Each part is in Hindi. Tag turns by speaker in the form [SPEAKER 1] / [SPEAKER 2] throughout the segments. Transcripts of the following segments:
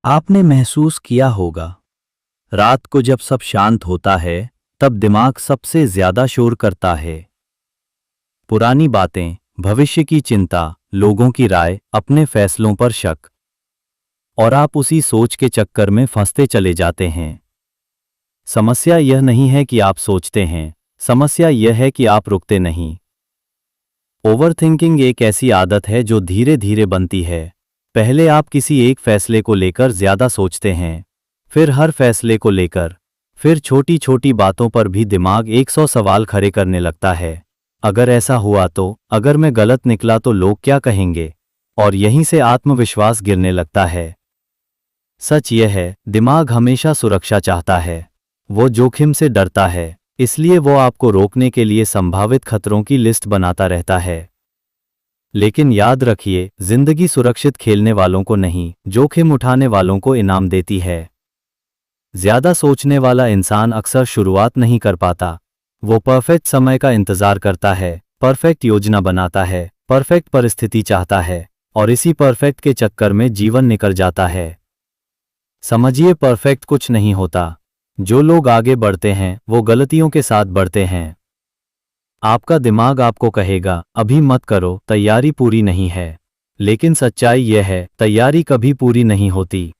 [SPEAKER 1] आपने महसूस किया होगा, रात को जब सब शांत होता है तब दिमाग सबसे ज्यादा शोर करता है। पुरानी बातें, भविष्य की चिंता, लोगों की राय, अपने फैसलों पर शक, और आप उसी सोच के चक्कर में फंसते चले जाते हैं। समस्या यह नहीं है कि आप सोचते हैं, समस्या यह है कि आप रुकते नहीं। ओवरथिंकिंग एक ऐसी आदत है जो धीरे धीरे बनती है। पहले आप किसी एक फैसले को लेकर ज्यादा सोचते हैं, फिर हर फैसले को लेकर, फिर छोटी छोटी बातों पर भी दिमाग 100 सवाल खड़े करने लगता है। अगर ऐसा हुआ तो, अगर मैं गलत निकला तो लोग क्या कहेंगे, और यहीं से आत्मविश्वास गिरने लगता है। सच यह है, दिमाग हमेशा सुरक्षा चाहता है, वो जोखिम से डरता है, इसलिए वो आपको रोकने के लिए संभावित खतरों की लिस्ट बनाता रहता है। लेकिन याद रखिए, जिंदगी सुरक्षित खेलने वालों को नहीं, जोखिम उठाने वालों को इनाम देती है। ज्यादा सोचने वाला इंसान अक्सर शुरुआत नहीं कर पाता। वो परफेक्ट समय का इंतजार करता है, परफेक्ट योजना बनाता है, परफेक्ट परिस्थिति चाहता है, और इसी परफेक्ट के चक्कर में जीवन निकल जाता है। समझिए, परफेक्ट कुछ नहीं होता। जो लोग आगे बढ़ते हैं वो गलतियों के साथ बढ़ते हैं। आपका दिमाग आपको कहेगा, अभी मत करो, तैयारी पूरी नहीं है। लेकिन सच्चाई यह है, तैयारी कभी पूरी नहीं होती।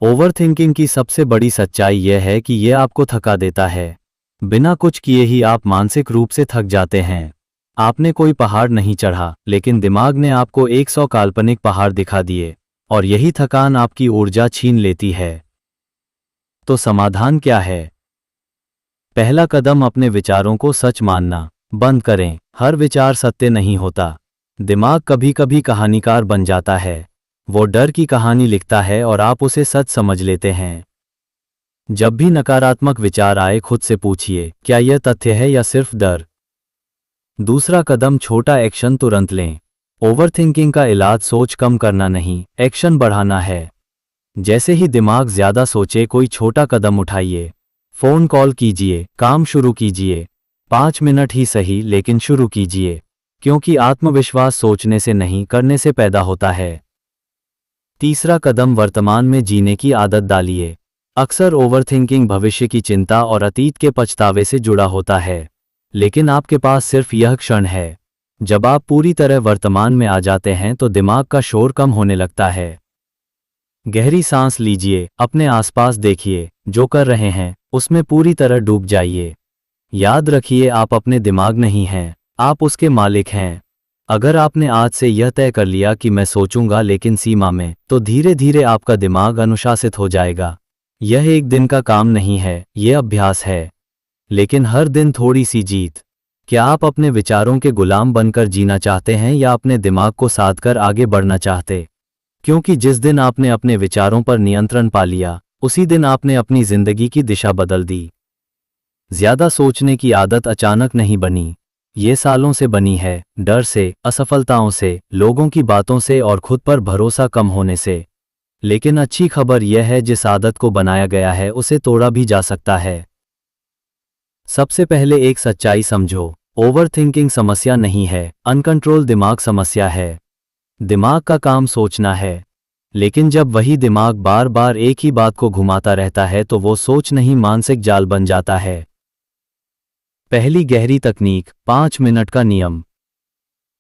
[SPEAKER 1] ओवरथिंकिंग की सबसे बड़ी सच्चाई यह है कि यह आपको थका देता है। बिना कुछ किए ही आप मानसिक रूप से थक जाते हैं। आपने कोई पहाड़ नहीं चढ़ा, लेकिन दिमाग ने आपको 100 काल्पनिक पहाड़ दिखा दिए, और यही थकान आपकी ऊर्जा छीन लेती है। तो समाधान क्या है? पहला कदम, अपने विचारों को सच मानना बंद करें। हर विचार सत्य नहीं होता। दिमाग कभी कभी कहानीकार बन जाता है। वो डर की कहानी लिखता है और आप उसे सच समझ लेते हैं। जब भी नकारात्मक विचार आए, खुद से पूछिए, क्या यह तथ्य है या सिर्फ डर? दूसरा कदम, छोटा एक्शन तुरंत लें। ओवरथिंकिंग का इलाज सोच कम करना नहीं, एक्शन बढ़ाना है। जैसे ही दिमाग ज्यादा सोचे, कोई छोटा कदम उठाइए। फोन कॉल कीजिए, काम शुरू कीजिए। 5 मिनट ही सही, लेकिन शुरू कीजिए, क्योंकि आत्मविश्वास सोचने से नहीं, करने से पैदा होता है। तीसरा कदम, वर्तमान में जीने की आदत डालिए। अक्सर ओवरथिंकिंग भविष्य की चिंता और अतीत के पछतावे से जुड़ा होता है, लेकिन आपके पास सिर्फ यह क्षण है। जब आप पूरी तरह वर्तमान में आ जाते हैं तो दिमाग का शोर कम होने लगता है। गहरी सांस लीजिए, अपने आसपास देखिए, जो कर रहे हैं उसमें पूरी तरह डूब जाइए। याद रखिए, आप अपने दिमाग नहीं हैं, आप उसके मालिक हैं। अगर आपने आज से यह तय कर लिया कि मैं सोचूंगा लेकिन सीमा में, तो धीरे धीरे आपका दिमाग अनुशासित हो जाएगा। यह एक दिन का काम नहीं है, यह अभ्यास है, लेकिन हर दिन थोड़ी सी जीत। क्या आप अपने विचारों के गुलाम बनकर जीना चाहते हैं या अपने दिमाग को साध कर आगे बढ़ना चाहते? क्योंकि जिस दिन आपने अपने विचारों पर नियंत्रण पा लिया, उसी दिन आपने अपनी जिंदगी की दिशा बदल दी। ज्यादा सोचने की आदत अचानक नहीं बनी, ये सालों से बनी है, डर से, असफलताओं से, लोगों की बातों से और खुद पर भरोसा कम होने से। लेकिन अच्छी खबर यह है, जिस आदत को बनाया गया है उसे तोड़ा भी जा सकता है। सबसे पहले एक सच्चाई समझो, ओवरथिंकिंग समस्या नहीं है, अनकंट्रोल दिमाग समस्या है। दिमाग का काम सोचना है, लेकिन जब वही दिमाग बार बार एक ही बात को घुमाता रहता है तो वो सोच नहीं, मानसिक जाल बन जाता है। पहली गहरी तकनीक, 5 मिनट का नियम।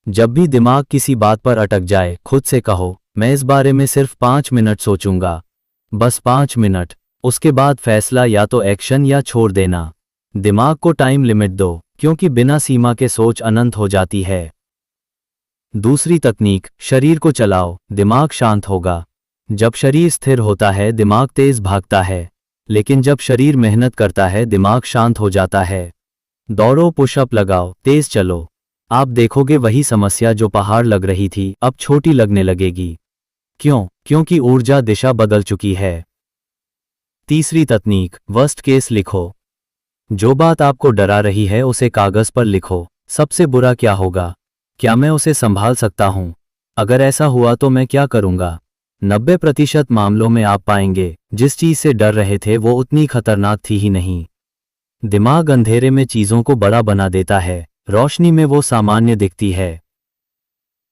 [SPEAKER 1] जब भी दिमाग किसी बात पर अटक जाए, खुद से कहो, मैं इस बारे में सिर्फ 5 मिनट सोचूंगा, बस 5 मिनट। उसके बाद फैसला, या तो एक्शन या छोड़ देना। दिमाग को टाइम लिमिट दो, क्योंकि बिना सीमा के सोच अनंत हो जाती है। दूसरी तकनीक, शरीर को चलाओ, दिमाग शांत होगा। जब शरीर स्थिर होता है, दिमाग तेज भागता है, लेकिन जब शरीर मेहनत करता है, दिमाग शांत हो जाता है। दौड़ो, पुशअप लगाओ, तेज चलो। आप देखोगे वही समस्या जो पहाड़ लग रही थी, अब छोटी लगने लगेगी। क्यों? क्योंकि ऊर्जा दिशा बदल चुकी है। तीसरी तकनीक, वर्स्ट केस लिखो। जो बात आपको डरा रही है उसे कागज पर लिखो। सबसे बुरा क्या होगा? क्या मैं उसे संभाल सकता हूं? अगर ऐसा हुआ तो मैं क्या करूंगा? 90% मामलों में आप पाएंगे, जिस चीज से डर रहे थे वो उतनी खतरनाक थी ही नहीं। दिमाग अंधेरे में चीजों को बड़ा बना देता है, रोशनी में वो सामान्य दिखती है।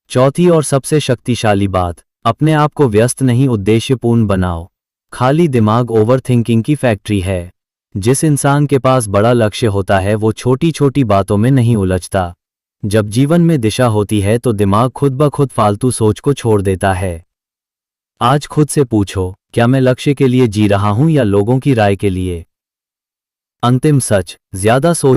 [SPEAKER 1] चौथी और सबसे शक्तिशाली बात, अपने आप को व्यस्त नहीं, उद्देश्यपूर्ण बनाओ। खाली दिमाग ओवरथिंकिंग की फैक्ट्री है। जिस इंसान के पास बड़ा लक्ष्य होता है वो छोटी छोटी बातों में नहीं उलझता। जब जीवन में दिशा होती है तो दिमाग खुद ब खुद फालतू सोच को छोड़ देता है। आज खुद से पूछो, क्या मैं लक्ष्य के लिए जी रहा हूं या लोगों की राय के लिए? अंतिम सच, ज्यादा सोच